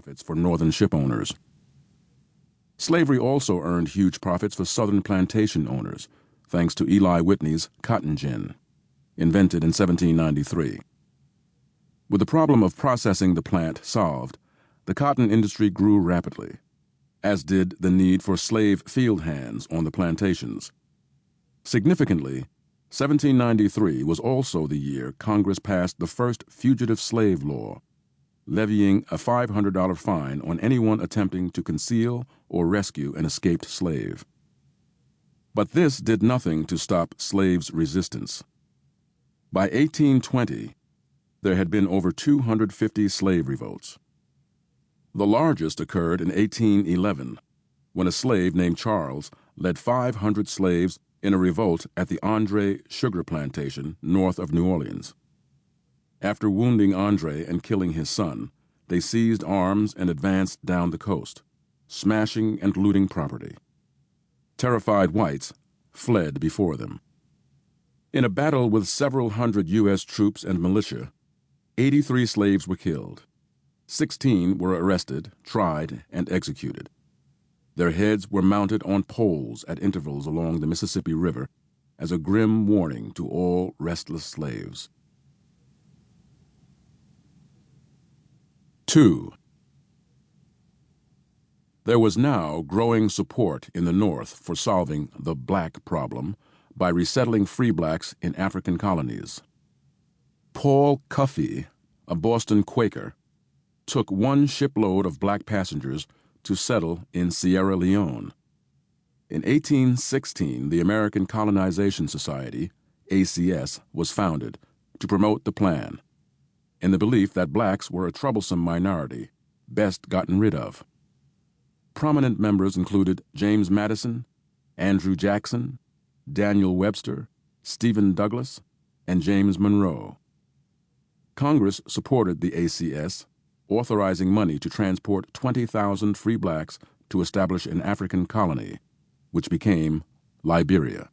profits for Northern ship owners. Slavery also earned huge profits for Southern plantation owners, thanks to Eli Whitney's cotton gin, invented in 1793. With the problem of processing the plant solved, the cotton industry grew rapidly, as did the need for slave field hands on the plantations. Significantly, 1793 was also the year Congress passed the first fugitive slave law, levying a $500 fine on anyone attempting to conceal or rescue an escaped slave. But this did nothing to stop slaves' resistance. By 1820, there had been over 250 slave revolts. The largest occurred in 1811, when a slave named Charles led 500 slaves in a revolt at the Andre sugar plantation north of New Orleans. After wounding Andre and killing his son, they seized arms and advanced down the coast, smashing and looting property. Terrified whites fled before them. In a battle with several hundred U.S. troops and militia, 83 slaves were killed. 16 were arrested, tried, and executed. Their heads were mounted on poles at intervals along the Mississippi River as a grim warning to all restless slaves. 2. There was now growing support in the North for solving the black problem by resettling free blacks in African colonies. Paul Cuffey, a Boston Quaker, took one shipload of black passengers to settle in Sierra Leone. In 1816, the American Colonization Society, ACS, was founded to promote the plan, in the belief that blacks were a troublesome minority, best gotten rid of. Prominent members included James Madison, Andrew Jackson, Daniel Webster, Stephen Douglass, and James Monroe. Congress supported the ACS, authorizing money to transport 20,000 free blacks to establish an African colony, which became Liberia.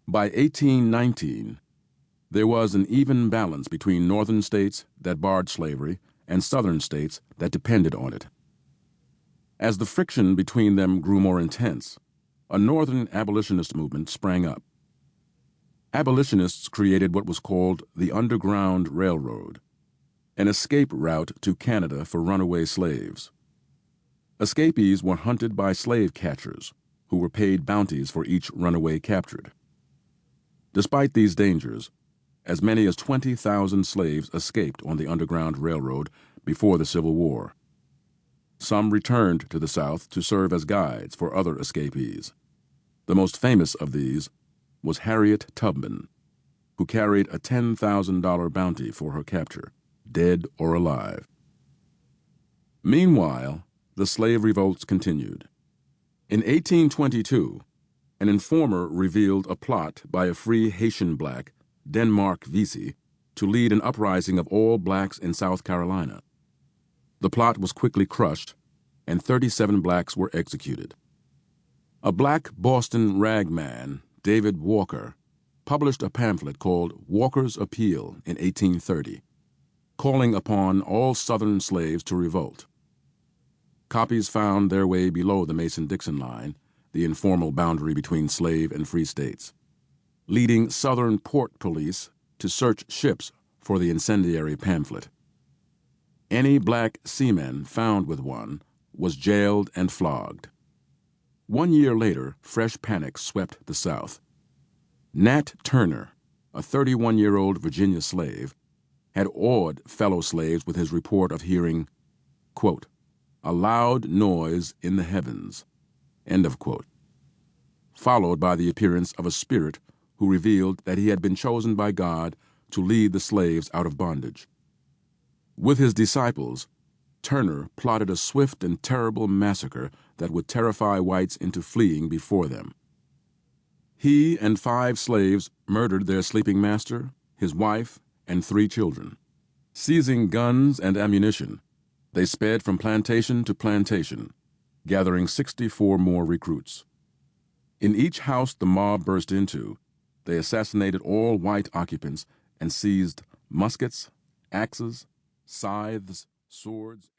By 1819, there was an even balance between northern states that barred slavery and southern states that depended on it. As the friction between them grew more intense, a northern abolitionist movement sprang up. Abolitionists created what was called the Underground Railroad, an escape route to Canada for runaway slaves. Escapees were hunted by slave catchers, who were paid bounties for each runaway captured. Despite these dangers, as many as 20,000 slaves escaped on the Underground Railroad before the Civil War. Some returned to the South to serve as guides for other escapees. The most famous of these was Harriet Tubman, who carried a $10,000 bounty for her capture, dead or alive. Meanwhile, the slave revolts continued. In 1822, an informer revealed a plot by a free Haitian black, Denmark Vesey, to lead an uprising of all blacks in South Carolina. The plot was quickly crushed, and 37 blacks were executed. A black Boston ragman, David Walker, published a pamphlet called Walker's Appeal in 1830, calling upon all Southern slaves to revolt. Copies found their way below the Mason-Dixon line, the informal boundary between slave and free states, leading Southern port police to search ships for the incendiary pamphlet. Any black seaman found with one was jailed and flogged. 1 year later, fresh panic swept the South. Nat Turner, a 31-year-old Virginia slave, had awed fellow slaves with his report of hearing, quote, "a loud noise in the heavens," end of quote, followed by the appearance of a spirit who revealed that he had been chosen by God to lead the slaves out of bondage. With his disciples, Turner plotted a swift and terrible massacre that would terrify whites into fleeing before them. He and 5 slaves murdered their sleeping master, his wife, and 3 children. Seizing guns and ammunition, they sped from plantation to plantation, gathering 64 more recruits. In each house the mob burst into, they assassinated all white occupants and seized muskets, axes, scythes, swords,